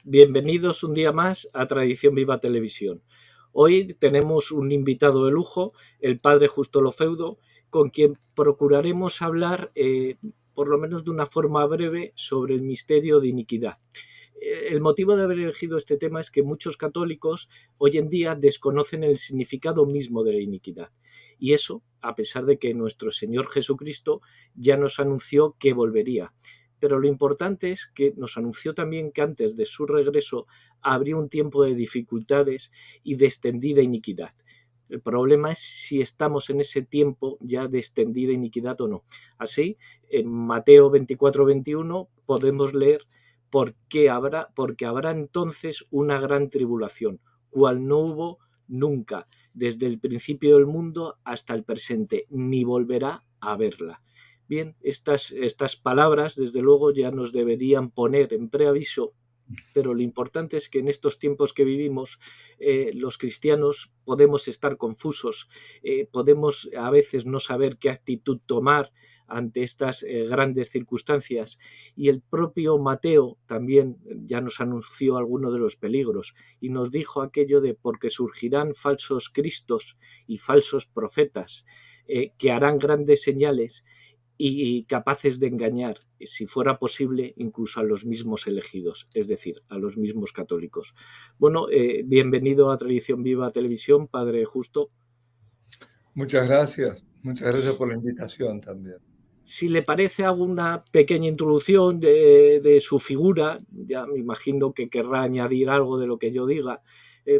Bienvenidos un día más a Tradición Viva Televisión. Hoy tenemos un invitado de lujo, el padre Justo Lofeudo, con quien procuraremos hablar, por lo menos de una forma breve, sobre el misterio de iniquidad. El motivo de haber elegido este tema es que muchos católicos hoy en día desconocen el significado mismo de la iniquidad. Y eso, a pesar de que nuestro Señor Jesucristo ya nos anunció que volvería. Pero lo importante es que nos anunció también que antes de su regreso habría un tiempo de dificultades y de extendida iniquidad. El problema es si estamos en ese tiempo ya de extendida iniquidad o no. Así, en Mateo 24-21 podemos leer porque habrá entonces una gran tribulación, cual no hubo nunca, desde el principio del mundo hasta el presente, ni volverá a haberla. Bien, estas palabras, desde luego, ya nos deberían poner en preaviso, pero lo importante es que en estos tiempos que vivimos, los cristianos podemos estar confusos, podemos a veces no saber qué actitud tomar ante estas grandes circunstancias, y el propio Mateo también ya nos anunció algunos de los peligros y nos dijo aquello de porque surgirán falsos cristos y falsos profetas que harán grandes señales y capaces de engañar, si fuera posible, incluso a los mismos elegidos, es decir, a los mismos católicos. Bueno, bienvenido a Tradición Viva Televisión, Padre Justo. Muchas gracias por la invitación también. Si le parece, hago una pequeña introducción de su figura, ya me imagino que querrá añadir algo de lo que yo diga.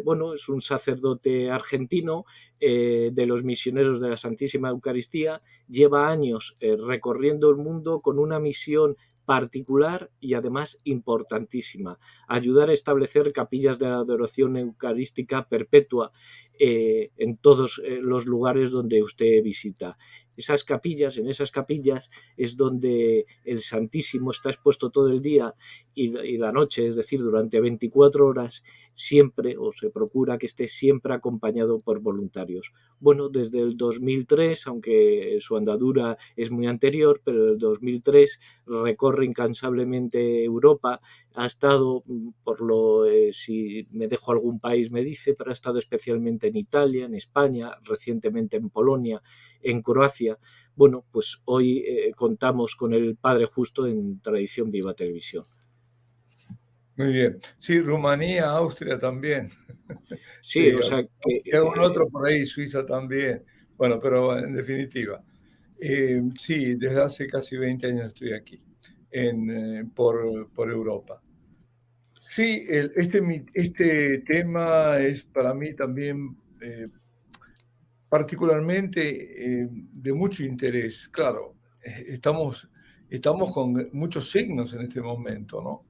Bueno, es un sacerdote argentino de los misioneros de la Santísima Eucaristía, lleva años recorriendo el mundo con una misión particular y además importantísima: ayudar a establecer capillas de adoración eucarística perpetua en todos los lugares donde usted visita. En esas capillas es donde el Santísimo está expuesto todo el día y la noche, es decir, durante 24 horas, siempre, o se procura que esté siempre acompañado por voluntarios. Bueno, desde el 2003, aunque su andadura es muy anterior, pero el 2003 recorre incansablemente Europa. Ha estado, si me dejo algún país me dice, pero ha estado especialmente en Italia, en España, recientemente en Polonia, en Croacia. Bueno, pues hoy contamos con el Padre Justo en Tradición Viva Televisión. Muy bien. Sí, Rumanía, Austria también. Sí, Sí, o sea que... y algún otro por ahí, Suiza también. Bueno, pero en definitiva, sí, desde hace casi 20 años estoy aquí, por Europa. Sí, este tema es para mí también particularmente de mucho interés. Claro, estamos con muchos signos en este momento, ¿no?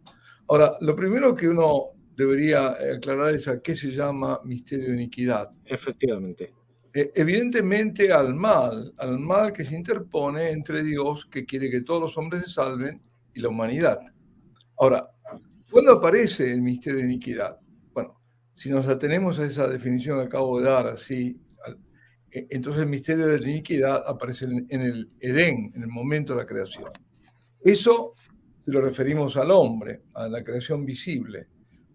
Ahora, lo primero que uno debería aclarar es a qué se llama misterio de iniquidad. Efectivamente. Evidentemente al mal que se interpone entre Dios, que quiere que todos los hombres se salven, y la humanidad. Ahora, ¿cuándo aparece el misterio de iniquidad? Bueno, si nos atenemos a esa definición que acabo de dar, así, entonces el misterio de la iniquidad aparece en el Edén, en el momento de la creación. Eso lo referimos al hombre, a la creación visible.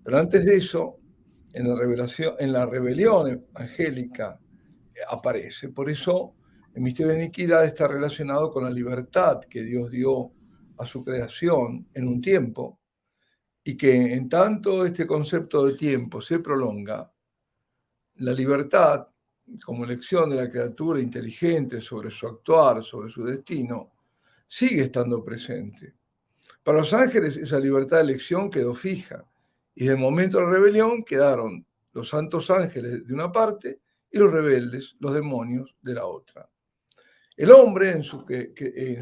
Pero antes de eso, en la rebelión angélica aparece. Por eso el misterio de iniquidad está relacionado con la libertad que Dios dio a su creación en un tiempo, y que en tanto este concepto de tiempo se prolonga, la libertad como elección de la criatura inteligente sobre su actuar, sobre su destino, sigue estando presente. Para los ángeles esa libertad de elección quedó fija, y desde el momento de la rebelión quedaron los santos ángeles de una parte y los rebeldes, los demonios, de la otra. El hombre, en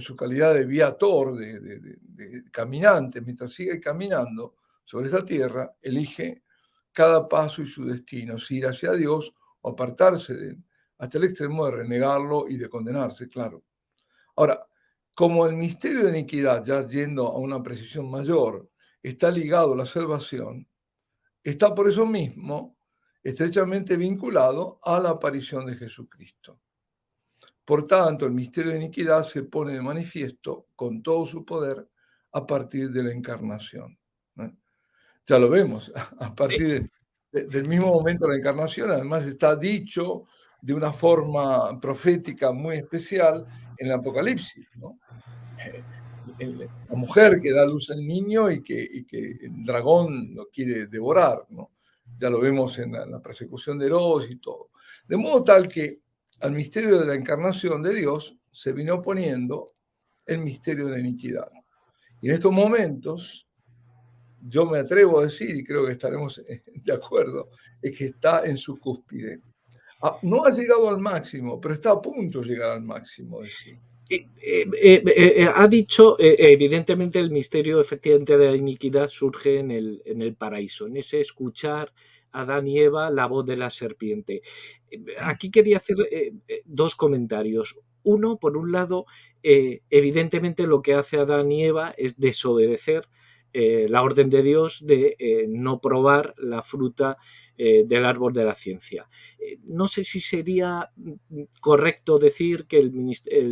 su calidad de viator, de caminante, mientras sigue caminando sobre esta tierra, elige cada paso y su destino, si ir hacia Dios o apartarse de él, hasta el extremo de renegarlo y de condenarse, claro. Ahora, como el misterio de iniquidad, ya yendo a una precisión mayor, está ligado a la salvación, está por eso mismo estrechamente vinculado a la aparición de Jesucristo. Por tanto, el misterio de iniquidad se pone de manifiesto con todo su poder a partir de la encarnación, ¿no? Ya lo vemos, a partir del mismo momento de la encarnación, además está dicho de una forma profética muy especial en el Apocalipsis, ¿no? La mujer que da a luz al niño y que el dragón lo quiere devorar, ¿no? Ya lo vemos en la persecución de Herodes y todo. De modo tal que al misterio de la encarnación de Dios se vino oponiendo el misterio de la iniquidad. Y en estos momentos, yo me atrevo a decir, y creo que estaremos de acuerdo, es que está en su cúspide. No ha llegado al máximo, pero está a punto de llegar al máximo de sí. Ha dicho, evidentemente el misterio efectivamente de la iniquidad surge en el paraíso, en ese escuchar a Adán y Eva la voz de la serpiente. Aquí quería hacer dos comentarios. Uno, por un lado, evidentemente lo que hace Adán y Eva es desobedecer la orden de Dios de no probar la fruta del árbol de la ciencia. No sé si sería correcto decir que el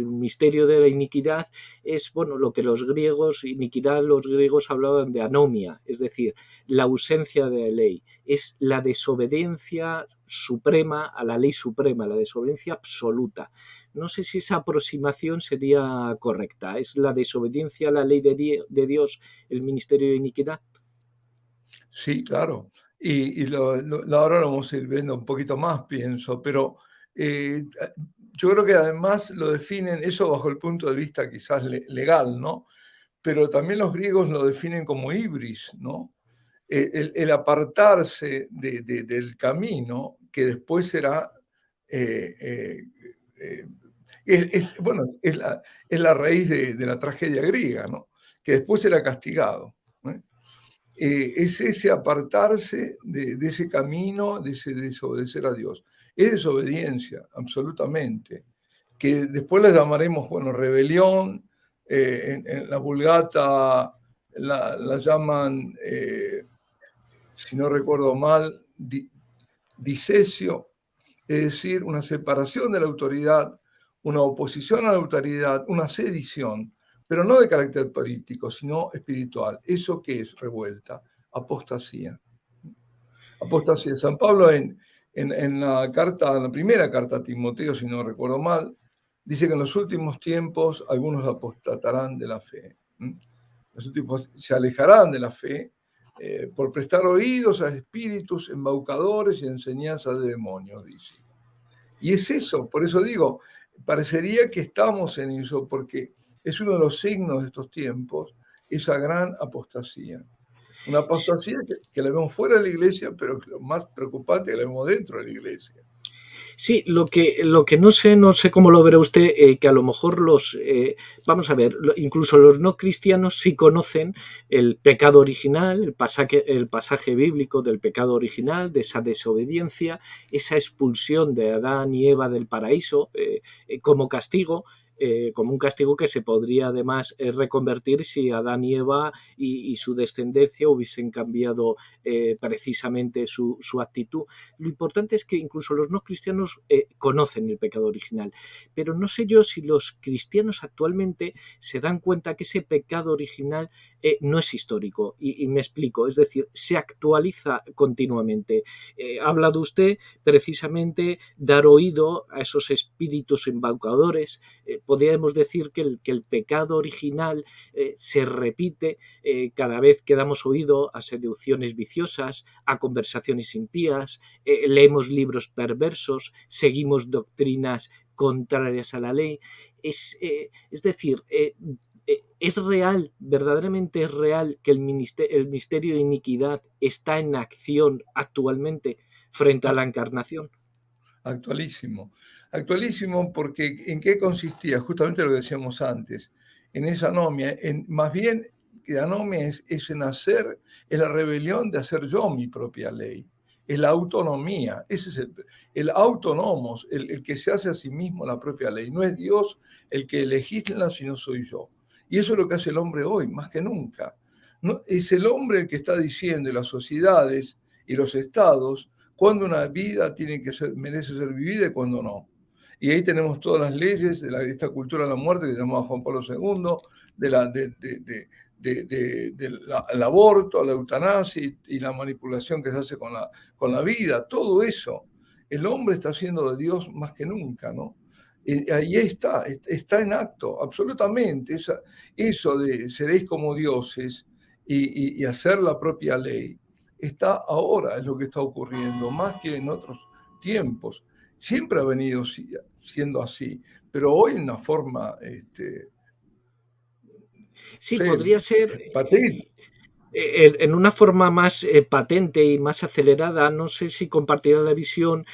misterio de la iniquidad es, bueno, lo que los griegos, iniquidad, los griegos hablaban de anomia, es decir, la ausencia de ley, es la desobediencia suprema a la ley suprema, la desobediencia absoluta. No sé si esa aproximación sería correcta. ¿Es la desobediencia a la ley de Dios el ministerio de iniquidad? Sí, claro. Y ahora lo vamos a ir viendo un poquito más, pienso, pero yo creo que además lo definen, eso bajo el punto de vista quizás legal, ¿no? Pero también los griegos lo definen como ibris, ¿no? El apartarse del camino que después será, bueno, es la raíz de la tragedia griega, ¿no? Que después será castigado, ¿no? Es ese apartarse de ese camino, de ese desobedecer a Dios. Es desobediencia, absolutamente, que después la llamaremos, bueno, rebelión, en la Vulgata la llaman, si no recuerdo mal, disesio, es decir, una separación de la autoridad, una oposición a la autoridad, una sedición, pero no de carácter político, sino espiritual. ¿Eso qué es revuelta? Apostasía. Apostasía. San Pablo en la primera carta a Timoteo, si no recuerdo mal, dice que en los últimos tiempos algunos apostatarán de la fe. Los últimos se alejarán de la fe por prestar oídos a espíritus embaucadores y enseñanzas de demonios, dice. Y es eso, por eso digo, parecería que estamos en eso, porque es uno de los signos de estos tiempos, esa gran apostasía. Una apostasía que la vemos fuera de la iglesia, pero lo más preocupante es que la vemos dentro de la iglesia. Sí, lo que no sé cómo lo verá usted, que a lo mejor vamos a ver, incluso los no cristianos sí conocen el pecado original, el pasaje bíblico del pecado original, de esa desobediencia, esa expulsión de Adán y Eva del paraíso como castigo. Como un castigo que se podría además reconvertir si Adán y Eva y su descendencia hubiesen cambiado precisamente su actitud. Lo importante es que incluso los no cristianos conocen el pecado original, pero no sé yo si los cristianos actualmente se dan cuenta que ese pecado original no es histórico, y me explico, es decir, se actualiza continuamente. Ha hablado usted precisamente dar oído a esos espíritus embaucadores. Podríamos decir que el pecado original se repite cada vez que damos oído a seducciones viciosas, a conversaciones impías, leemos libros perversos, seguimos doctrinas contrarias a la ley. Es decir, es real, verdaderamente es real que el misterio de iniquidad está en acción actualmente frente a la encarnación. Actualísimo. Actualísimo porque ¿en qué consistía? Justamente lo que decíamos antes, en esa anomia, más bien que anomia es en hacer, es la rebelión de hacer yo mi propia ley, es la autonomía, ese es el autónomos, el que se hace a sí mismo la propia ley, no es Dios el que legisla, sino soy yo. Y eso es lo que hace el hombre hoy, más que nunca. No, es el hombre el que está diciendo, y las sociedades y los estados, cuando una vida merece ser vivida y cuando no. Y ahí tenemos todas las leyes de esta cultura de la muerte que llamaba Juan Pablo II, el aborto, la eutanasia y la manipulación que se hace con la vida, todo eso, el hombre está haciendo de Dios más que nunca, ¿no? Ahí está en acto, absolutamente. Eso de seréis como dioses y hacer la propia ley, está ahora, es lo que está ocurriendo, más que en otros tiempos. Siempre ha venido siendo así, pero hoy en una forma Sí, podría ser patética. en una forma más patente y más acelerada. No sé si compartirá la visión.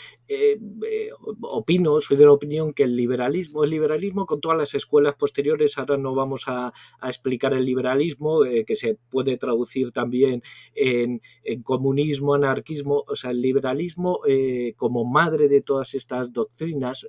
Opino, soy de la opinión que el liberalismo con todas las escuelas posteriores, ahora no vamos a explicar el liberalismo, que se puede traducir también en comunismo, anarquismo, o sea, el liberalismo como madre de todas estas doctrinas,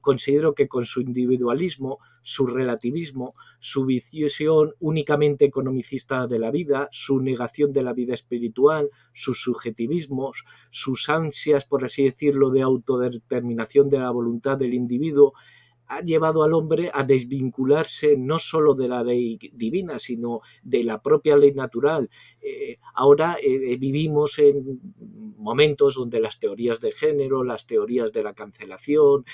considero que con su individualismo, su relativismo, su visión únicamente economicista de la vida, su negación de la vida espiritual, sus subjetivismos, sus ansias, por así decirlo, de autodeterminación de la voluntad del individuo, ha llevado al hombre a desvincularse no solo de la ley divina, sino de la propia ley natural. Ahora vivimos en momentos donde las teorías de género, las teorías de la cancelación,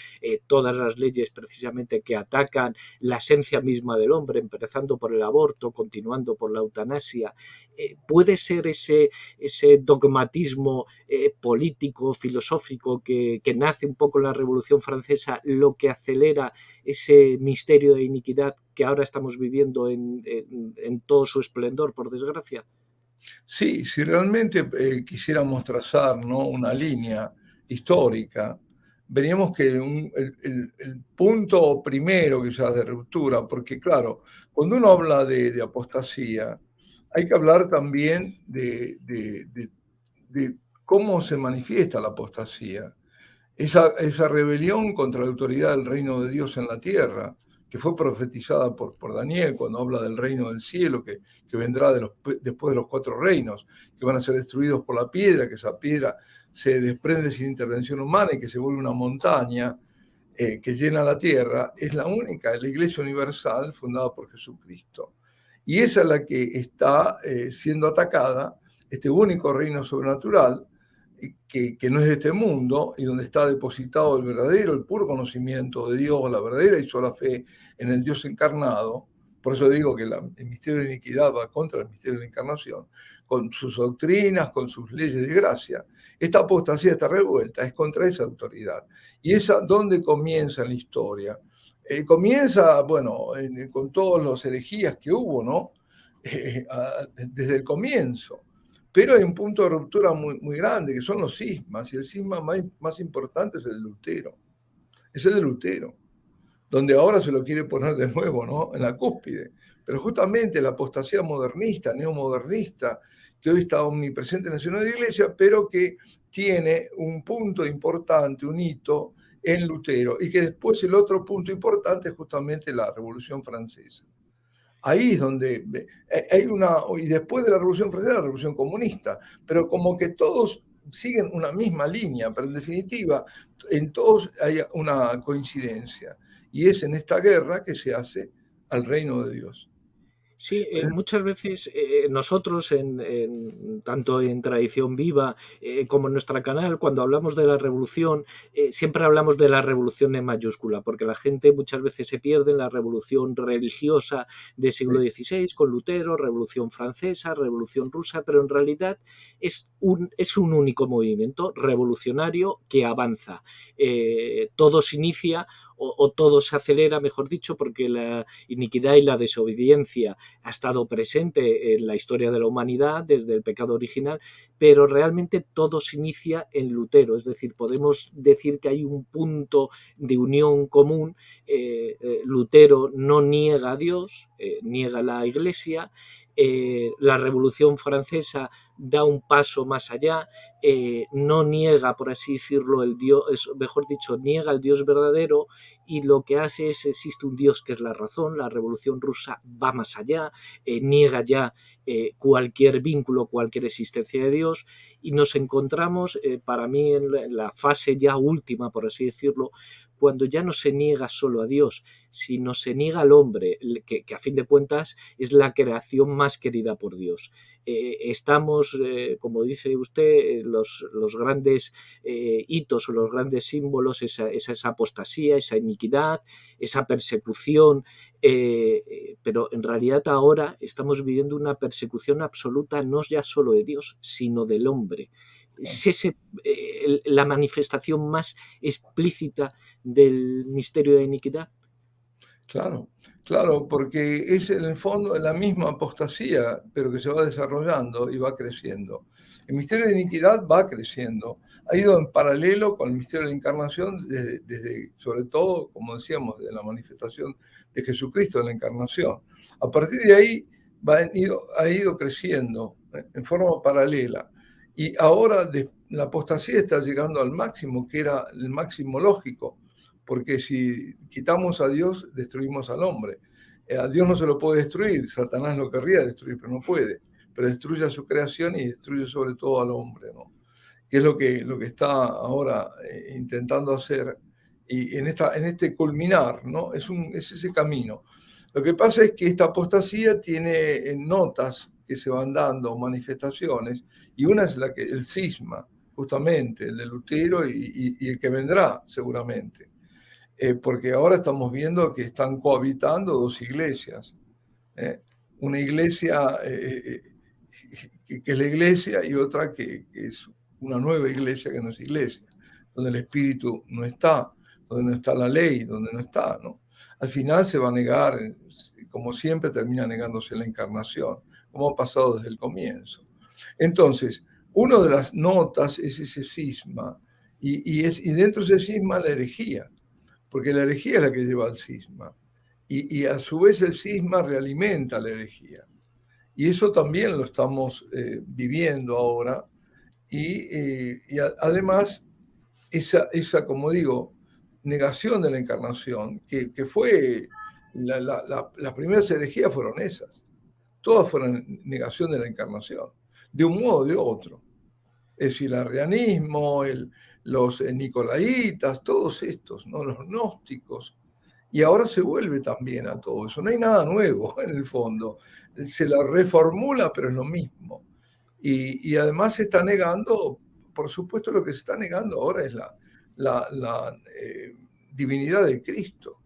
todas las leyes precisamente que atacan la esencia misma del hombre, empezando por el aborto, continuando por la eutanasia, puede ser ese dogmatismo político, filosófico que nace un poco en la Revolución Francesa, lo que acelera ese misterio de iniquidad que ahora estamos viviendo en todo su esplendor, por desgracia. Sí, si realmente quisiéramos trazar, ¿no?, una línea histórica, veríamos que el punto primero quizás de ruptura, porque claro, cuando uno habla de apostasía, hay que hablar también de cómo se manifiesta la apostasía. Esa rebelión contra la autoridad del reino de Dios en la tierra, que fue profetizada por Daniel cuando habla del reino del cielo, que vendrá después de los 4 reinos, que van a ser destruidos por la piedra, que esa piedra se desprende sin intervención humana y que se vuelve una montaña que llena la tierra, es la única, la Iglesia Universal fundada por Jesucristo. Y esa es la que está siendo atacada, este único reino sobrenatural, que no es de este mundo y donde está depositado el verdadero, el puro conocimiento de Dios, la verdadera y sola fe en el Dios encarnado. Por eso digo que el misterio de iniquidad va contra el misterio de la encarnación, con sus doctrinas, con sus leyes de gracia. Esta apostasía, esta revuelta, es contra esa autoridad. ¿Y esa dónde comienza en la historia? Comienza, bueno, con todas las herejías que hubo, ¿no? Desde el comienzo. Pero hay un punto de ruptura muy, muy grande, que son los cismas, y el cisma más importante es el de Lutero. Es el de Lutero, donde ahora se lo quiere poner de nuevo, ¿no?, en la cúspide. Pero justamente la apostasía modernista, neomodernista, que hoy está omnipresente en la Nación de la Iglesia, pero que tiene un punto importante, un hito en Lutero, y que después el otro punto importante es justamente la Revolución Francesa. Ahí es donde hay y después de la Revolución Francesa, la Revolución Comunista, pero como que todos siguen una misma línea, pero en definitiva, en todos hay una coincidencia, y es en esta guerra que se hace al reino de Dios. Sí, muchas veces nosotros, tanto en Tradición Viva como en nuestro canal, cuando hablamos de la revolución, siempre hablamos de la revolución en mayúscula, porque la gente muchas veces se pierde en la revolución religiosa del siglo XVI con Lutero, revolución francesa, revolución rusa, pero en realidad es un único movimiento revolucionario que avanza. Todo se inicia o todo se acelera, mejor dicho, porque la iniquidad y la desobediencia ha estado presente en la historia de la humanidad desde el pecado original, pero realmente todo se inicia en Lutero, es decir, podemos decir que hay un punto de unión común. Lutero no niega a Dios, niega a la Iglesia. La Revolución Francesa da un paso más allá, no niega, por así decirlo, el Dios, mejor dicho, niega al Dios verdadero, y lo que hace es, existe un Dios que es la razón. La Revolución Rusa va más allá, niega ya cualquier vínculo, cualquier existencia de Dios, y nos encontramos, para mí, en la fase ya última, por así decirlo, cuando ya no se niega solo a Dios, sino se niega al hombre, que a fin de cuentas es la creación más querida por Dios. Estamos, como dice usted, los grandes hitos o los grandes símbolos, esa apostasía, esa iniquidad, esa persecución, pero en realidad ahora estamos viviendo una persecución absoluta, no ya solo de Dios, sino del hombre. Es la manifestación más explícita del misterio de iniquidad. Claro, claro, porque es en el fondo la misma apostasía, pero que se va desarrollando y va creciendo. El misterio de iniquidad va creciendo, ha ido en paralelo con el misterio de la encarnación desde, sobre todo, como decíamos, de la manifestación de Jesucristo en la encarnación. A partir de ahí ha ido creciendo en forma paralela. Y ahora la apostasía está llegando al máximo, que era el máximo lógico, porque si quitamos a Dios, destruimos al hombre. A Dios no se lo puede destruir, Satanás lo querría destruir, pero no puede. Pero destruye a su creación y destruye sobre todo al hombre, ¿no? Que es lo que está ahora intentando hacer, y en este culminar, ¿no? Es ese camino. Lo que pasa es que esta apostasía tiene notas que se van dando, manifestaciones, y una es el cisma, justamente, el de Lutero y el que vendrá seguramente. Porque ahora estamos viendo que están cohabitando dos iglesias. Una iglesia que es la iglesia, y otra que es una nueva iglesia que no es iglesia, donde el Espíritu no está, donde no está la ley, donde no está, ¿no? Al final se va a negar, como siempre termina negándose la encarnación, como ha pasado desde el comienzo. Entonces, una de las notas es ese cisma, y dentro de ese cisma la herejía, porque la herejía es la que lleva al cisma, y a su vez el cisma realimenta la herejía. Y eso también lo estamos viviendo ahora, y además esa, como digo, negación de la encarnación, que fue, las primeras herejías fueron esas, todas fueron negación de la encarnación, de un modo o de otro. Es decir, el arrianismo, los nicolaitas, todos estos, ¿no? Los gnósticos. Y ahora se vuelve también a todo eso. No hay nada nuevo en el fondo. Se la reformula, pero es lo mismo. Y además se está negando, por supuesto, lo que se está negando ahora es la divinidad de Cristo,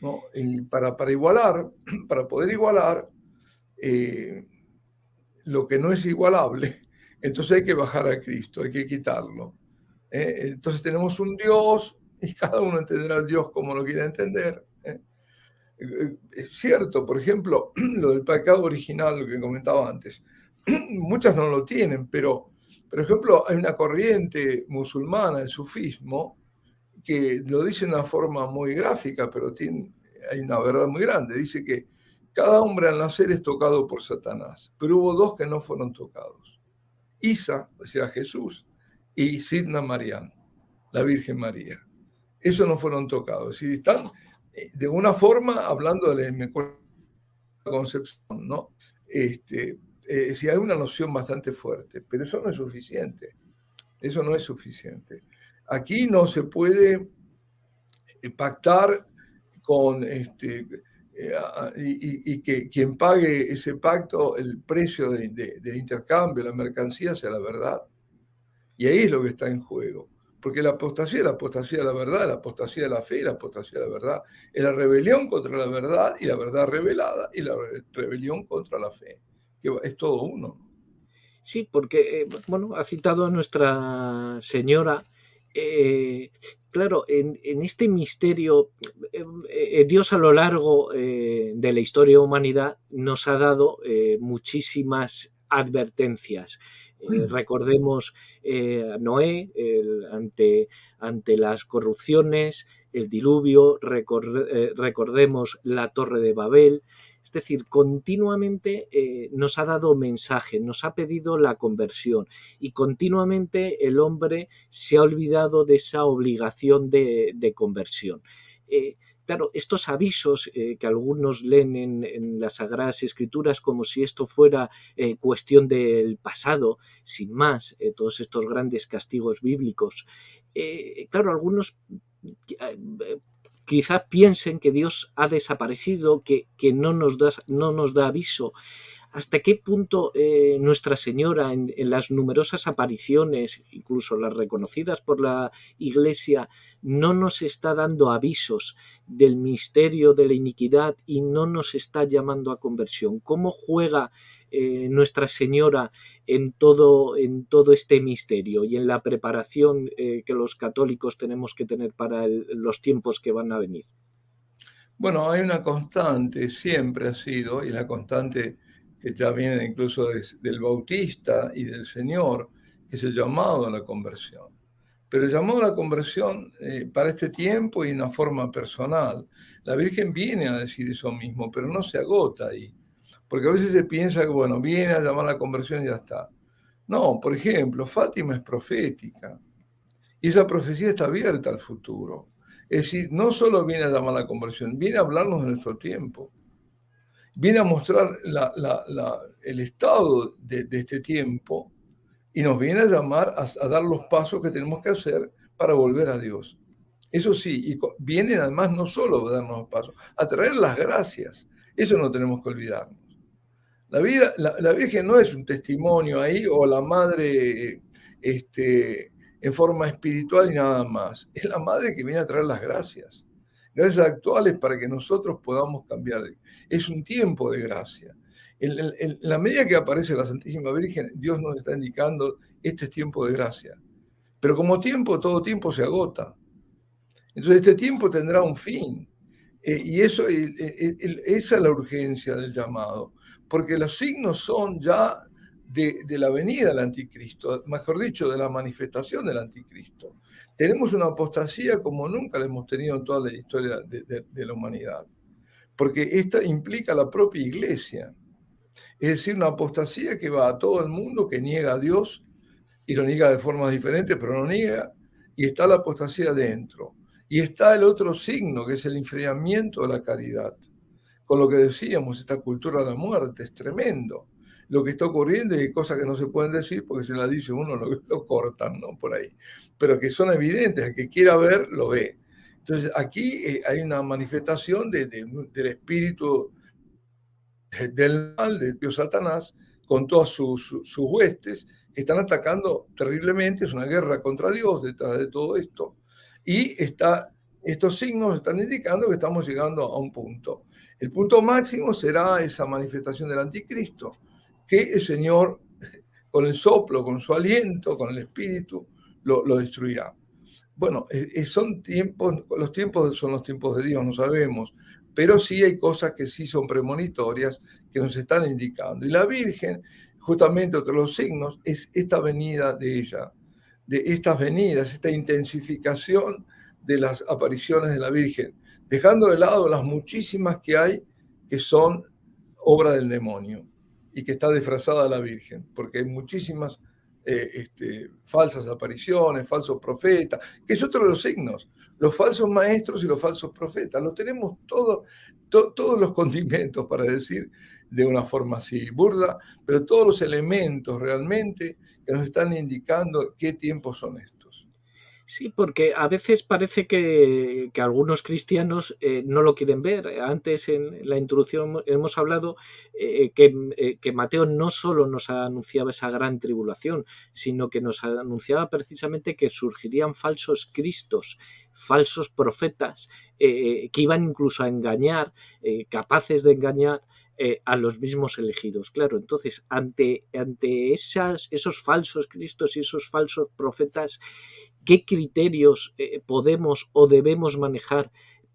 ¿no? Y para igualar, para poder igualar lo que no es igualable, entonces hay que bajar a Cristo, hay que quitarlo. Entonces tenemos un Dios, y cada uno entenderá al Dios como lo quiera entender. Es cierto, por ejemplo, lo del pecado original, lo que comentaba antes, muchas no lo tienen, pero, por ejemplo, hay una corriente musulmana, el sufismo, que lo dice de una forma muy gráfica, pero hay una verdad muy grande. Dice que cada hombre al nacer es tocado por Satanás, pero hubo dos que no fueron tocados. Isa, o sea, Jesús, y Sidna Marián, la Virgen María. Esos no fueron tocados. Y están, de una forma, hablando de la concepción, ¿no? Si hay una noción bastante fuerte, pero eso no es suficiente. Eso no es suficiente. Aquí no se puede pactar con y que quien pague ese pacto, el precio de intercambio, la mercancía, sea la verdad. Y ahí es lo que está en juego. Porque la apostasía es la apostasía de la verdad, la apostasía de la fe y la apostasía de la verdad. Es la rebelión contra la verdad y la verdad revelada, y la rebelión contra la fe. Que es todo uno. Sí, porque, bueno, ha citado a Nuestra Señora. Claro, en este misterio, Dios a lo largo de la historia de la humanidad nos ha dado muchísimas advertencias. Recordemos a Noé ante las corrupciones, el diluvio, recordemos la Torre de Babel. Es decir, continuamente nos ha dado mensaje, nos ha pedido la conversión y continuamente el hombre se ha olvidado de esa obligación de conversión. Claro, estos avisos que algunos leen en las Sagradas Escrituras como si esto fuera cuestión del pasado, sin más, todos estos grandes castigos bíblicos. Claro, algunos quizá piensen que Dios ha desaparecido, que no nos da aviso. ¿Hasta qué punto Nuestra Señora en las numerosas apariciones, incluso las reconocidas por la Iglesia, no nos está dando avisos del misterio de la iniquidad y no nos está llamando a conversión? ¿Cómo juega Nuestra Señora en todo este misterio y en la preparación que los católicos tenemos que tener para los tiempos que van a venir? Bueno, hay una constante, siempre ha sido, y la constante que ya viene incluso del Bautista y del Señor, que es el llamado a la conversión. Pero el llamado a la conversión para este tiempo y de una forma personal. La Virgen viene a decir eso mismo, pero no se agota ahí. Porque a veces se piensa que, bueno, viene a llamar a la conversión y ya está. No, por ejemplo, Fátima es profética y esa profecía está abierta al futuro. Es decir, no solo viene a llamar a la conversión, viene a hablarnos de nuestro tiempo. Viene a mostrar el estado de este tiempo y nos viene a llamar a dar los pasos que tenemos que hacer para volver a Dios. Eso sí, y viene además no solo a darnos los pasos, a traer las gracias. Eso no tenemos que olvidarnos. La Virgen no es un testimonio ahí o la madre en forma espiritual y nada más. Es la madre que viene a traer las gracias. Gracias actuales para que nosotros podamos cambiar. Es un tiempo de gracia. En la medida que aparece la Santísima Virgen, Dios nos está indicando este es tiempo de gracia. Pero como tiempo, todo tiempo se agota. Entonces este tiempo tendrá un fin. Y esa es la urgencia del llamado, porque los signos son ya de la venida del anticristo, mejor dicho, de la manifestación del anticristo. Tenemos una apostasía como nunca la hemos tenido en toda la historia de la humanidad, porque esta implica la propia iglesia. Es decir, una apostasía que va a todo el mundo, que niega a Dios, y lo niega de formas diferentes, pero lo niega, y está la apostasía dentro. Y está el otro signo, que es el enfriamiento de la caridad. Con lo que decíamos, esta cultura de la muerte es tremendo. Lo que está ocurriendo y hay cosas que no se pueden decir porque si las dice uno lo cortan, ¿no? Por ahí. Pero que son evidentes, el que quiera ver, lo ve. Entonces aquí hay una manifestación del espíritu del mal, de Dios Satanás, con todas sus huestes, que están atacando terriblemente. Es una guerra contra Dios detrás de todo esto. Y estos signos están indicando que estamos llegando a un punto. El punto máximo será esa manifestación del anticristo, que el Señor, con el soplo, con su aliento, con el espíritu, lo destruirá. Bueno, son tiempos, los tiempos son los tiempos de Dios, no sabemos, pero sí hay cosas que sí son premonitorias, que nos están indicando. Y la Virgen, justamente otro de los signos, es esta venida de ella, de estas venidas, esta intensificación de las apariciones de la Virgen, dejando de lado las muchísimas que hay que son obra del demonio y que está disfrazada la Virgen, porque hay muchísimas falsas apariciones, falsos profetas, que es otro de los signos, los falsos maestros y los falsos profetas. Lo tenemos todos los condimentos, para decir de una forma así burda, pero todos los elementos realmente que nos están indicando qué tiempos son estos. Sí, porque a veces parece que algunos cristianos no lo quieren ver. Antes en la introducción hemos hablado que Mateo no solo nos anunciaba esa gran tribulación, sino que nos anunciaba precisamente que surgirían falsos cristos, falsos profetas, que iban incluso a engañar, capaces de engañar a los mismos elegidos. Claro, entonces, ante esos falsos cristos y esos falsos profetas, ¿qué criterios podemos o debemos manejar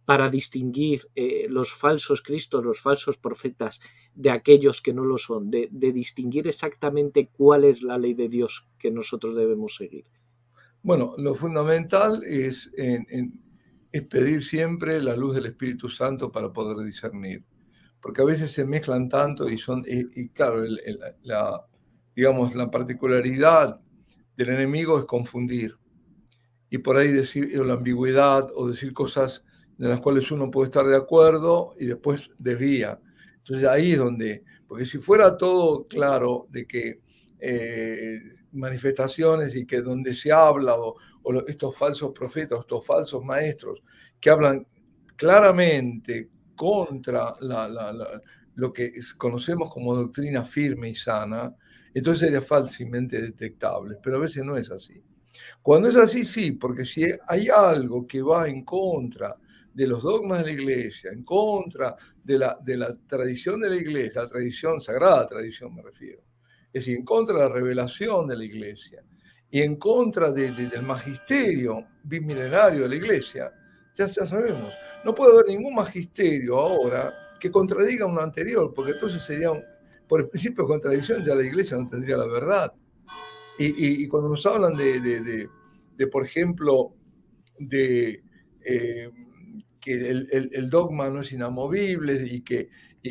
para distinguir los falsos cristos, los falsos profetas de aquellos que no lo son? De distinguir exactamente cuál es la ley de Dios que nosotros debemos seguir. Bueno, lo fundamental es pedir siempre la luz del Espíritu Santo para poder discernir. porque a veces se mezclan tanto y claro, digamos, la particularidad del enemigo es confundir. Y por ahí decir la ambigüedad o decir cosas en las cuales uno puede estar de acuerdo y después desvía. Entonces ahí es donde, porque si fuera todo claro de que manifestaciones y que donde se habla estos falsos profetas, estos falsos maestros que hablan claramente contra lo que conocemos como doctrina firme y sana, entonces sería fácilmente detectable, pero a veces no es así. Cuando es así, sí, porque si hay algo que va en contra de los dogmas de la iglesia, en contra de la tradición de la iglesia, la tradición, sagrada tradición me refiero, es decir, en contra de la revelación de la iglesia y en contra del magisterio bimilenario de la iglesia, ya sabemos, no puede haber ningún magisterio ahora que contradiga uno anterior, porque entonces sería, por el principio de contradicción, ya la iglesia no tendría la verdad. Y cuando nos hablan por ejemplo, de que el dogma no es inamovible y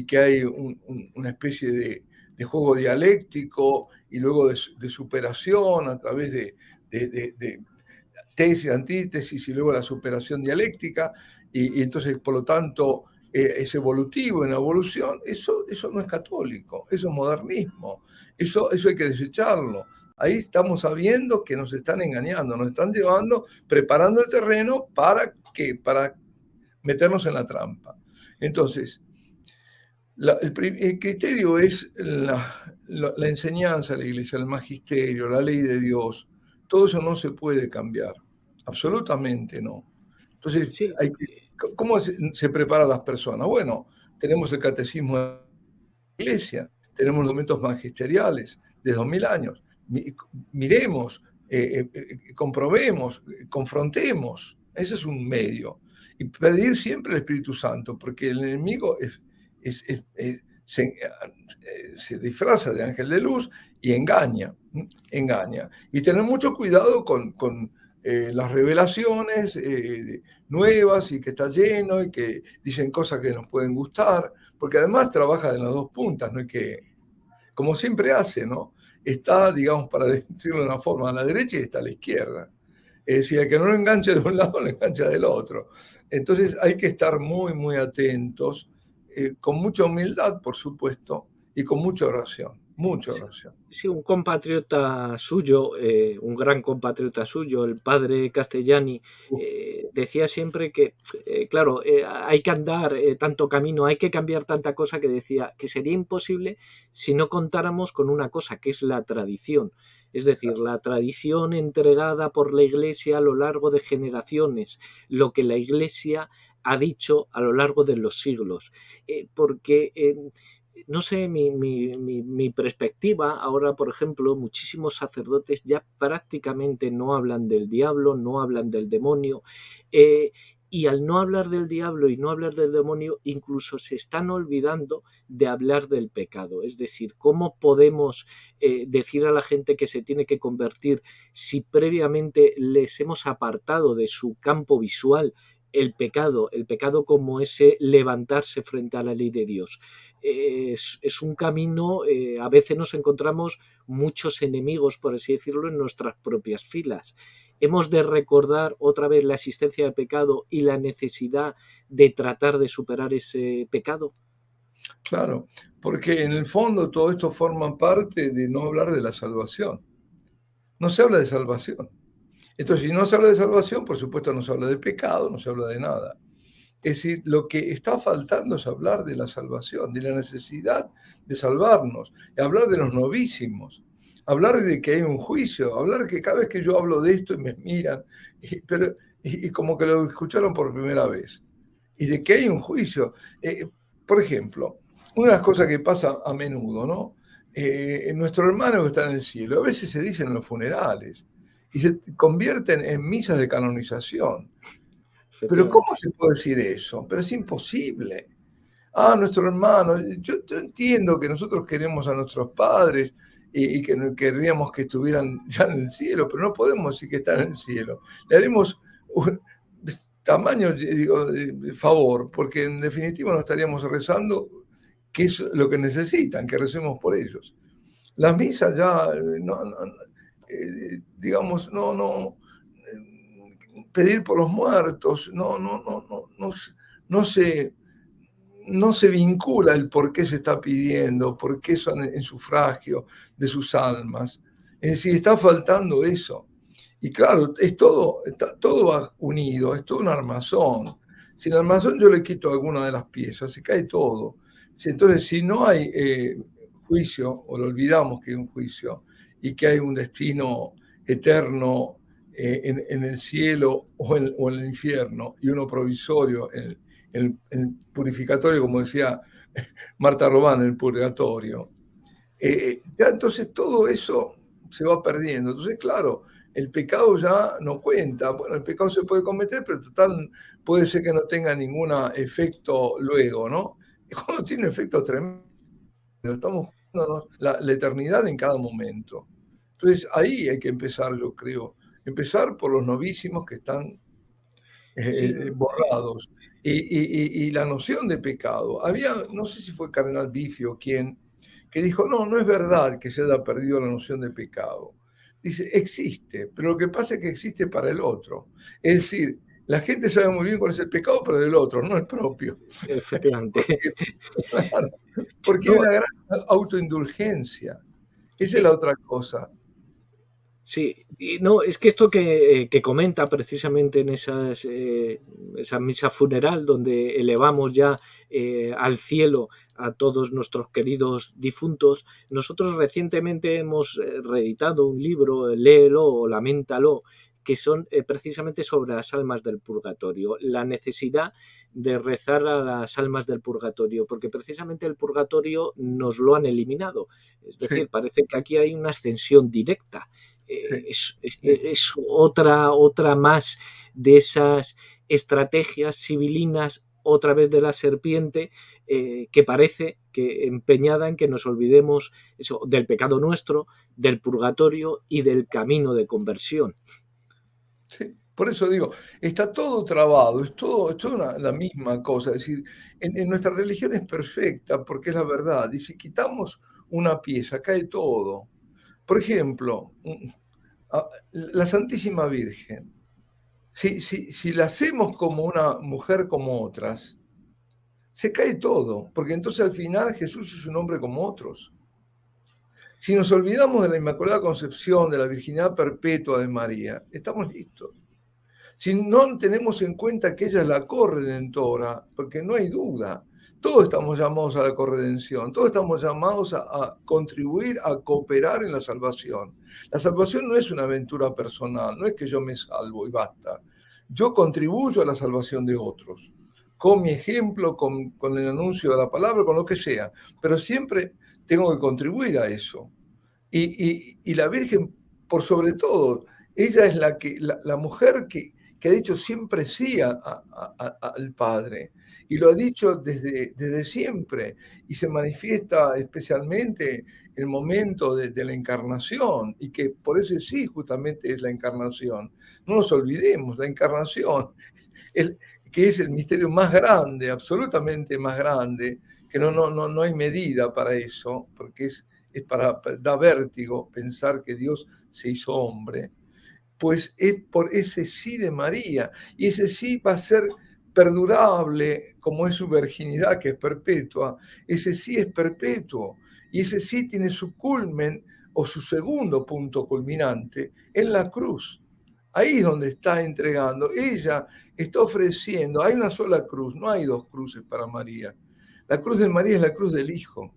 que hay una especie de juego dialéctico y luego de superación a través de tesis, antítesis y luego la superación dialéctica, y entonces, por lo tanto, es evolutivo en la evolución, eso no es católico, eso es modernismo, eso hay que desecharlo. Ahí estamos sabiendo que nos están engañando, nos están llevando, preparando el terreno para meternos en la trampa. Entonces, el criterio es la enseñanza de la iglesia, el magisterio, la ley de Dios. Todo eso no se puede cambiar, absolutamente no. Entonces, Sí, ¿cómo se preparan las personas? Bueno, tenemos el catecismo de la iglesia, tenemos los documentos magisteriales de 2000 años. Miremos, comprobemos, confrontemos. Ese es un medio. Y pedir siempre el Espíritu Santo, porque el enemigo se disfraza de ángel de luz y engaña. Y tener mucho cuidado con las revelaciones nuevas y que está lleno y que dicen cosas que nos pueden gustar, porque además trabaja de las dos puntas, ¿no? Y que, como siempre hace, ¿no? Está, digamos, para decirlo de una forma, a la derecha y está a la izquierda. Es decir, el que no lo enganche de un lado, lo engancha del otro. Entonces hay que estar muy, muy atentos, con mucha humildad, por supuesto, y con mucha oración, mucha oración. sí, un compatriota suyo, un gran compatriota suyo, el padre Castellani, decía siempre que, claro, hay que andar tanto camino, hay que cambiar tanta cosa, que decía que sería imposible si no contáramos con una cosa, que es la tradición. Es decir, la tradición entregada por la Iglesia a lo largo de generaciones, lo que la Iglesia ha dicho a lo largo de los siglos. Porque no sé, mi perspectiva ahora, por ejemplo, muchísimos sacerdotes ya prácticamente no hablan del diablo, no hablan del demonio, y al no hablar del diablo y no hablar del demonio, incluso se están olvidando de hablar del pecado. Es decir, ¿cómo podemos decir a la gente que se tiene que convertir si previamente les hemos apartado de su campo visual el pecado como ese levantarse frente a la ley de Dios? Es un camino, a veces nos encontramos muchos enemigos, por así decirlo, en nuestras propias filas. Hemos de recordar otra vez la existencia del pecado y la necesidad de tratar de superar ese pecado. Claro, porque en el fondo todo esto forma parte de no hablar de la salvación. No se habla de salvación. Entonces, si no se habla de salvación, por supuesto no se habla de pecado, no se habla de nada. Es decir, lo que está faltando es hablar de la salvación, de la necesidad de salvarnos, hablar de los novísimos, hablar de que hay un juicio, hablar que cada vez que yo hablo de esto y me miran, y como que lo escucharon por primera vez, y de que hay un juicio. Por ejemplo, una de las cosas que pasa a menudo, ¿no? Nuestro hermano que está en el cielo, a veces se dicen en los funerales, y se convierten en misas de canonización. Pero ¿cómo se puede decir eso? Pero es imposible. Ah, nuestro hermano, yo entiendo que nosotros queremos a nuestros padres y que querríamos que estuvieran ya en el cielo, pero no podemos decir que están en el cielo. Le haremos un tamaño, digo, de favor, porque en definitiva no estaríamos rezando que es lo que necesitan, que recemos por ellos. Las misas ya, digamos, pedir por los muertos, no se vincula el por qué se está pidiendo, por qué son en sufragio de sus almas. Es decir, está faltando eso. Y claro, todo va unido, es todo un armazón. Si en el armazón yo le quito alguna de las piezas, se cae todo. Entonces, si no hay juicio, o lo olvidamos que hay un juicio, y que hay un destino eterno en el cielo o en el infierno, y uno provisorio en el purificatorio, como decía Marta Robán, en el purgatorio, ya entonces todo eso se va perdiendo. Entonces, claro, el pecado ya no cuenta. Bueno, el pecado se puede cometer, pero total puede ser que no tenga ningún efecto luego, ¿no? Y cuando tiene efectos tremendos, estamos jugándonos la eternidad en cada momento. Entonces, ahí hay que empezar, yo creo. Empezar por los novísimos que están borrados. Y la noción de pecado. Había, no sé si fue el cardenal Bifio quien, que dijo, no es verdad que se haya perdido la noción de pecado. Dice, existe, pero lo que pasa es que existe para el otro. Es decir, la gente sabe muy bien cuál es el pecado, pero del otro, no el propio. Efectivamente. Porque hay una gran autoindulgencia. Esa es la otra cosa. Sí, y no, es que esto que comenta precisamente en esa misa funeral donde elevamos ya al cielo a todos nuestros queridos difuntos, nosotros recientemente hemos reeditado un libro, Léelo o Laméntalo, que son precisamente sobre las almas del purgatorio, la necesidad de rezar a las almas del purgatorio, porque precisamente el purgatorio nos lo han eliminado. Es decir, parece que aquí hay una ascensión directa. Es otra más de esas estrategias civilinas, otra vez de la serpiente, que parece que empeñada en que nos olvidemos eso, del pecado nuestro, del purgatorio y del camino de conversión. Sí, por eso digo, está todo trabado, es todo la misma cosa. Es decir, en nuestra religión es perfecta porque es la verdad. Y si quitamos una pieza, cae todo. Por ejemplo, la Santísima Virgen. Si la hacemos como una mujer como otras, se cae todo, porque entonces al final Jesús es un hombre como otros. Si nos olvidamos de la Inmaculada Concepción, de la virginidad perpetua de María, estamos listos. Si no tenemos en cuenta que ella es la corredentora, porque no hay duda, todos estamos llamados a la corredención, todos estamos llamados a contribuir, a cooperar en la salvación. La salvación no es una aventura personal, no es que yo me salvo y basta. Yo contribuyo a la salvación de otros, con mi ejemplo, con el anuncio de la palabra, con lo que sea, pero siempre tengo que contribuir a eso. Y la Virgen, por sobre todo, ella es la mujer que ha dicho siempre sí al Padre, y lo ha dicho desde siempre, y se manifiesta especialmente en el momento de la encarnación, y que por eso sí justamente es la encarnación. No nos olvidemos, la encarnación, que es el misterio más grande, absolutamente más grande, que no hay medida para eso, porque da vértigo pensar que Dios se hizo hombre. Pues es por ese sí de María, y ese sí va a ser perdurable como es su virginidad, que es perpetua. Ese sí es perpetuo, y ese sí tiene su culmen o su segundo punto culminante en la cruz. Ahí es donde está entregando. Ella está ofreciendo, hay una sola cruz, no hay dos cruces para María. La cruz de María es la cruz del Hijo,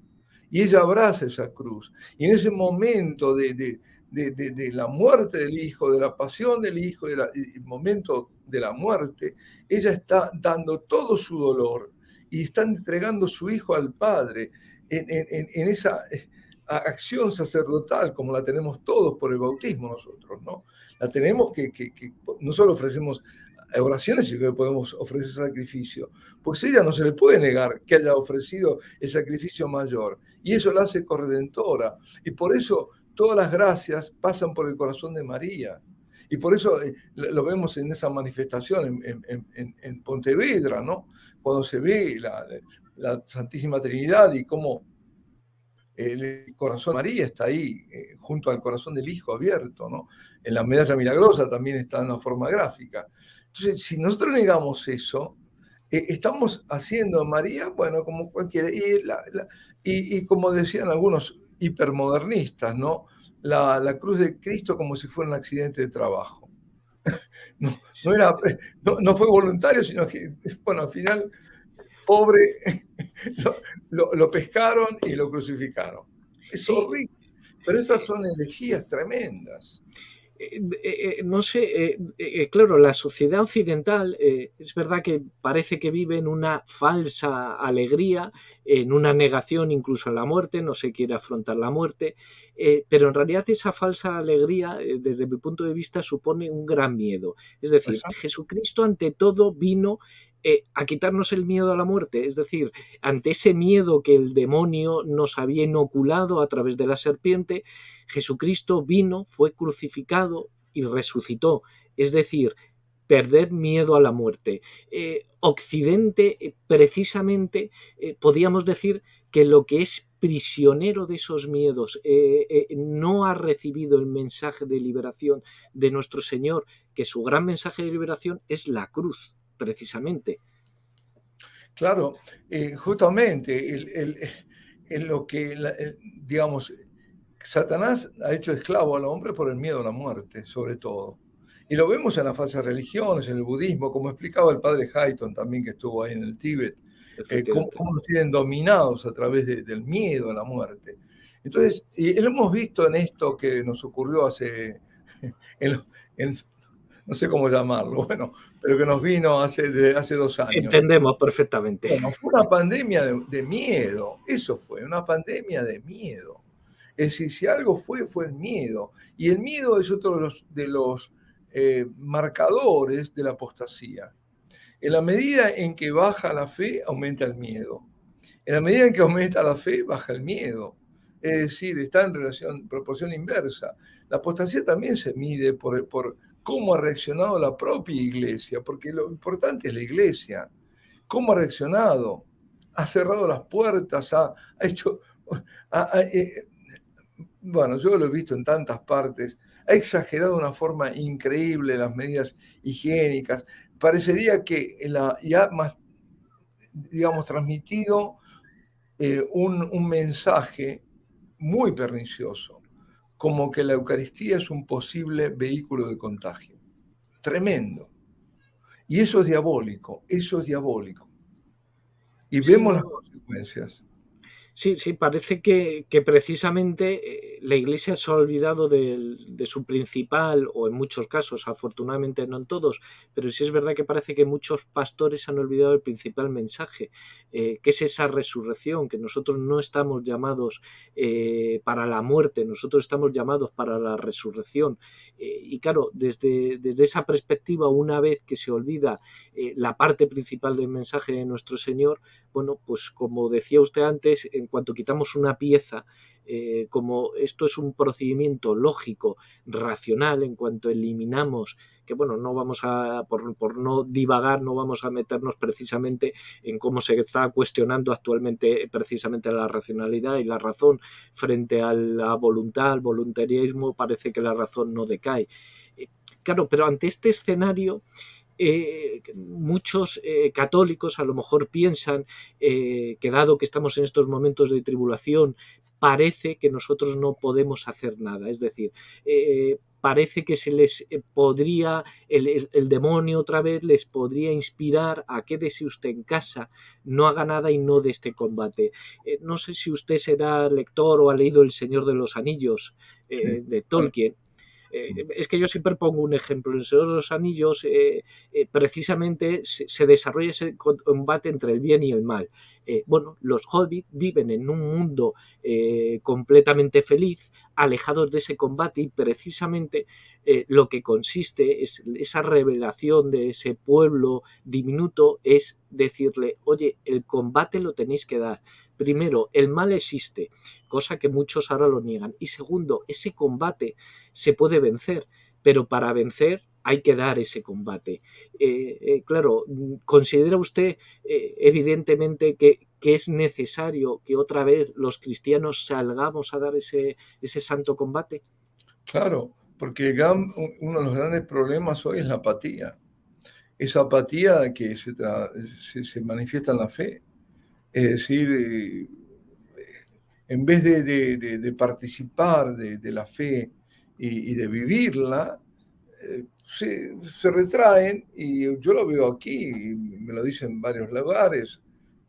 y ella abraza esa cruz. Y en ese momento de la muerte del Hijo, de la pasión del Hijo, el momento de la muerte, ella está dando todo su dolor y está entregando su Hijo al Padre en esa acción sacerdotal, como la tenemos todos por el bautismo nosotros, ¿no? La tenemos que no solo ofrecemos oraciones, sino que podemos ofrecer sacrificio. Pues ella no se le puede negar que haya ofrecido el sacrificio mayor, y eso la hace corredentora, y por eso todas las gracias pasan por el corazón de María. Y por eso lo vemos en esa manifestación en Pontevedra, ¿no? Cuando se ve la Santísima Trinidad y cómo el corazón de María está ahí, junto al corazón del Hijo abierto, ¿no? En la medalla milagrosa también está en una forma gráfica. Entonces, si nosotros negamos eso, estamos haciendo a María, bueno, como cualquiera, y como decían algunos hipermodernistas, ¿no? La cruz de Cristo como si fuera un accidente de trabajo. No fue voluntario, sino que, bueno, al final, pobre, lo pescaron y lo crucificaron. Es Sí, horrible, pero estas son herejías tremendas. no sé, claro, la sociedad occidental es verdad que parece que vive en una falsa alegría, en una negación incluso a la muerte, no se quiere afrontar la muerte, pero en realidad esa falsa alegría, desde mi punto de vista, supone un gran miedo. Es decir, Exacto. Jesucristo ante todo vino a quitarnos el miedo a la muerte, es decir, ante ese miedo que el demonio nos había inoculado a través de la serpiente, Jesucristo vino, fue crucificado y resucitó, es decir, perder miedo a la muerte. Occidente, precisamente, podríamos decir que lo que es prisionero de esos miedos, no ha recibido el mensaje de liberación de nuestro Señor, que su gran mensaje de liberación es la cruz, precisamente. Claro, justamente en lo que, digamos, Satanás ha hecho esclavo al hombre por el miedo a la muerte, sobre todo. Y lo vemos en las falsas religiones, en el budismo, como explicaba el padre Hayton también, que estuvo ahí en el Tíbet, Efectivamente. cómo nos tienen dominados a través del miedo a la muerte. Entonces, y lo hemos visto en esto que nos ocurrió hace, en, en no sé cómo llamarlo, bueno, pero que nos vino hace 2 años. Entendemos perfectamente. Bueno, fue una pandemia de miedo, eso fue, una pandemia de miedo. Es decir, si algo fue el miedo. Y el miedo es otro de los marcadores de la apostasía. En la medida en que baja la fe, aumenta el miedo. En la medida en que aumenta la fe, baja el miedo. Es decir, está en proporción inversa. La apostasía también se mide por cómo ha reaccionado la propia iglesia, porque lo importante es la iglesia. ¿Cómo ha reaccionado? Ha cerrado las puertas, ha hecho... bueno, yo lo he visto en tantas partes, ha exagerado de una forma increíble las medidas higiénicas. Parecería que ya más, digamos, transmitido un mensaje muy pernicioso, como que la Eucaristía es un posible vehículo de contagio. Tremendo. Y eso es diabólico, eso es diabólico. Y Sí, vemos las no, consecuencias. sí, sí, parece que precisamente la Iglesia se ha olvidado de su principal, o en muchos casos, afortunadamente no en todos, pero sí es verdad que parece que muchos pastores han olvidado el principal mensaje, que es esa resurrección, que nosotros no estamos llamados para la muerte, nosotros estamos llamados para la resurrección. Y claro, desde esa perspectiva, una vez que se olvida la parte principal del mensaje de nuestro Señor, bueno, pues como decía usted antes, en cuanto quitamos una pieza, como esto es un procedimiento lógico, racional, en cuanto eliminamos, que bueno, no vamos a, por no divagar, no vamos a meternos precisamente en cómo se está cuestionando actualmente precisamente la racionalidad y la razón frente a la voluntad, al voluntarismo, parece que la razón no decae. Claro, pero ante este escenario, muchos católicos a lo mejor piensan que dado que estamos en estos momentos de tribulación, parece que nosotros no podemos hacer nada. Es decir, parece que se les podría, el demonio otra vez les podría inspirar a quédese usted en casa, no haga nada y no de este combate. No sé si usted será lector o ha leído El Señor de los Anillos Sí, de claro. Tolkien. Es que yo siempre pongo un ejemplo. En el Señor de los Anillos, precisamente se desarrolla ese combate entre el bien y el mal. Bueno, los hobbits viven en un mundo completamente feliz, alejados de ese combate, y precisamente lo que consiste es esa revelación de ese pueblo diminuto, es decirle, oye, el combate lo tenéis que dar. Primero, el mal existe, cosa que muchos ahora lo niegan. Y segundo, ese combate se puede vencer. pero para vencer hay que dar ese combate. Claro, ¿considera usted evidentemente que es necesario que otra vez los cristianos salgamos a dar ese santo combate? Claro, porque uno de los grandes problemas hoy es la apatía. Esa apatía que se manifiesta en la fe. Es decir, en vez de participar de la fe y de vivirla, se retraen, y yo lo veo aquí, y me lo dicen en varios lugares,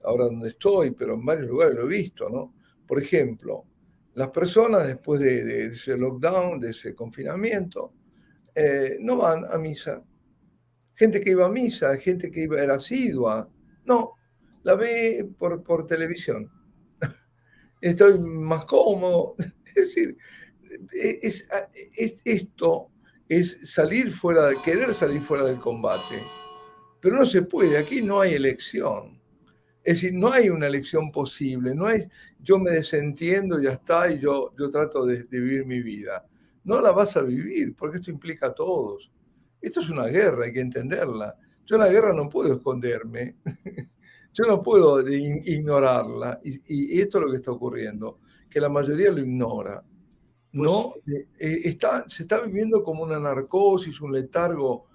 ahora donde estoy, pero en varios lugares lo he visto, ¿no? Por ejemplo, las personas después de ese lockdown, de ese confinamiento, no van a misa. Gente que iba a misa, gente que era asidua, no, la ve por televisión. Estoy más cómodo. Es decir, esto es querer salir fuera del combate. Pero no se puede, aquí no hay elección. Es decir, no hay una elección posible, no es yo me desentiendo, ya está, y yo trato de vivir mi vida. No la vas a vivir, porque esto implica a todos. Esto es una guerra, hay que entenderla. Yo en la guerra no puedo esconderme, yo no puedo ignorarla, y esto es lo que está ocurriendo, que la mayoría lo ignora. Pues, No, se está viviendo como una narcosis, un letargo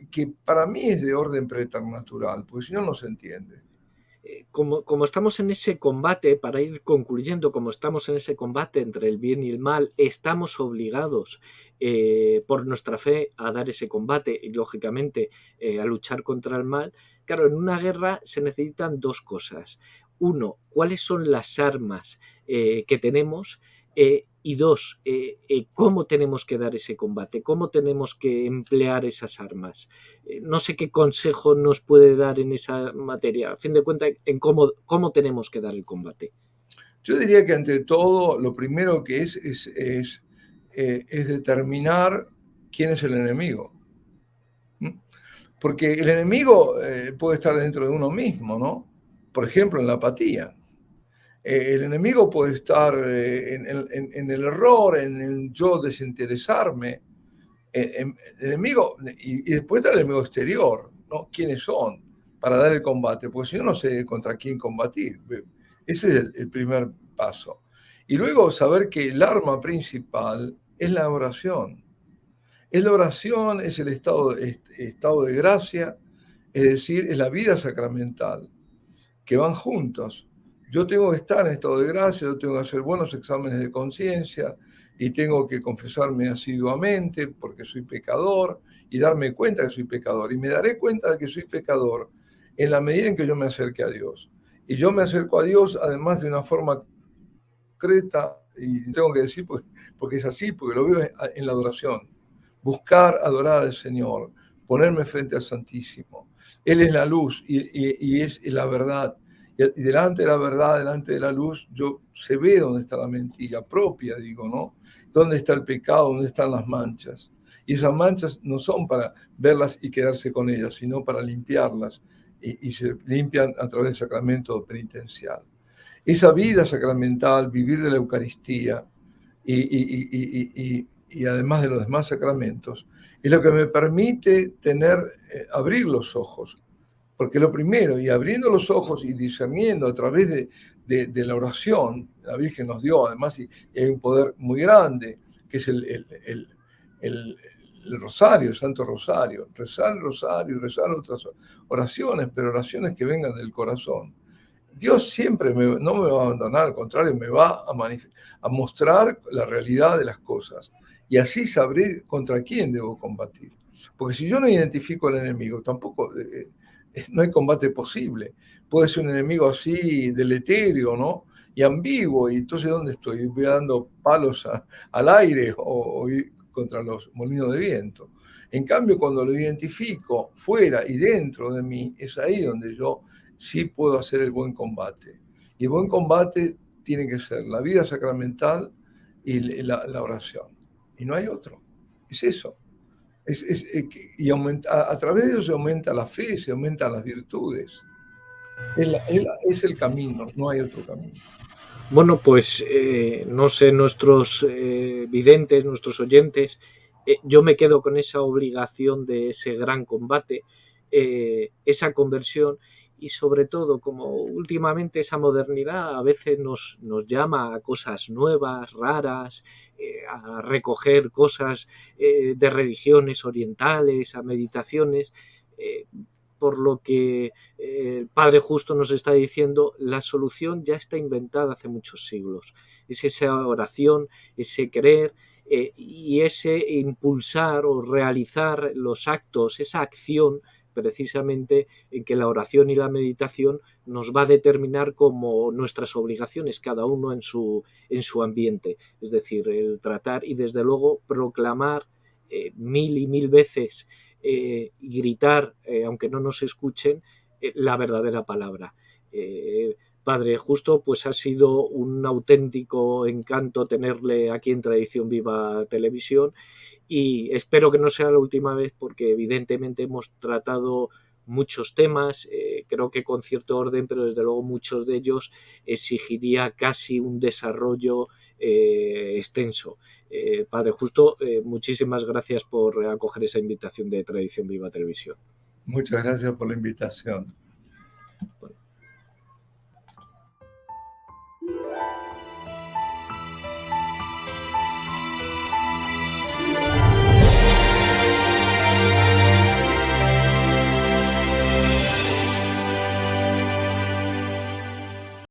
que para mí es de orden preternatural, porque si no, no se entiende. como estamos en ese combate, para ir concluyendo, como estamos en ese combate entre el bien y el mal, estamos obligados por nuestra fe a dar ese combate y, lógicamente, a luchar contra el mal. Claro, en una guerra se necesitan dos cosas. Uno, cuáles son las armas que tenemos, y dos, cómo tenemos que dar ese combate, cómo tenemos que emplear esas armas. No sé qué consejo nos puede dar en esa materia, a fin de cuentas, en cómo tenemos que dar el combate. Yo diría que ante todo, lo primero que es determinar quién es el enemigo. Porque el enemigo puede estar dentro de uno mismo, ¿no? Por ejemplo, en la apatía. El enemigo puede estar en el error, en el yo desinteresarme. El enemigo, y después está el enemigo exterior, ¿no? ¿Quiénes son para dar el combate? Porque si no, no sé contra quién combatir. Ese es el primer paso. Y luego saber que el arma principal es la oración. Es la oración, es el estado de gracia, es decir, es la vida sacramental, que van juntos. Yo tengo que estar en estado de gracia, yo tengo que hacer buenos exámenes de conciencia y tengo que confesarme asiduamente porque soy pecador y darme cuenta que soy pecador. Y me daré cuenta de que soy pecador en la medida en que yo me acerque a Dios. Y yo me acerco a Dios además de una forma concreta, y tengo que decir porque es así, porque lo veo en la adoración. Buscar adorar al Señor, ponerme frente al Santísimo. Él es la luz y es la verdad. Y delante de la verdad, delante de la luz, se ve dónde está la mentira propia, digo, ¿no? Dónde está el pecado, dónde están las manchas. Y esas manchas no son para verlas y quedarse con ellas, sino para limpiarlas. Y se limpian a través del sacramento penitencial. Esa vida sacramental, vivir de la Eucaristía y además de los demás sacramentos, es lo que me permite abrir los ojos. Porque lo primero, y abriendo los ojos y discerniendo a través de la oración, la Virgen nos dio además, y hay un poder muy grande, que es el rosario, el Santo Rosario. Rezar el rosario y rezar otras oraciones, pero oraciones que vengan del corazón. Dios siempre no me va a abandonar, al contrario, me va a mostrar la realidad de las cosas. Y así sabré contra quién debo combatir. Porque si yo no identifico al enemigo, tampoco no hay combate posible. Puede ser un enemigo así deleterio, ¿no? Y ambiguo, y entonces ¿dónde estoy? ¿Voy dando palos al aire o ir contra los molinos de viento? En cambio, cuando lo identifico fuera y dentro de mí, es ahí donde yo sí puedo hacer el buen combate. Y el buen combate tiene que ser la vida sacramental y la oración. Y no hay otro. Es eso. Y a través de eso se aumenta la fe, se aumentan las virtudes. Es el camino, no hay otro camino. Bueno, pues no sé, nuestros videntes, nuestros oyentes, yo me quedo con esa obligación de ese gran combate, esa conversión y sobre todo, como últimamente esa modernidad a veces nos llama a cosas nuevas, raras, a recoger cosas de religiones orientales, a meditaciones, por lo que el Padre Justo nos está diciendo, la solución ya está inventada hace muchos siglos. Es esa oración, ese creer, y ese impulsar o realizar los actos, esa acción precisamente en que la oración y la meditación nos va a determinar como nuestras obligaciones, cada uno en su ambiente. Es decir, el tratar y desde luego proclamar mil y mil veces y gritar, aunque no nos escuchen, la verdadera palabra. Padre Justo, pues ha sido un auténtico encanto tenerle aquí en Tradición Viva Televisión y espero que no sea la última vez porque evidentemente hemos tratado muchos temas, creo que con cierto orden, pero desde luego muchos de ellos exigiría casi un desarrollo extenso. Padre Justo, muchísimas gracias por acoger esa invitación de Tradición Viva Televisión. Muchas gracias por la invitación. Bueno.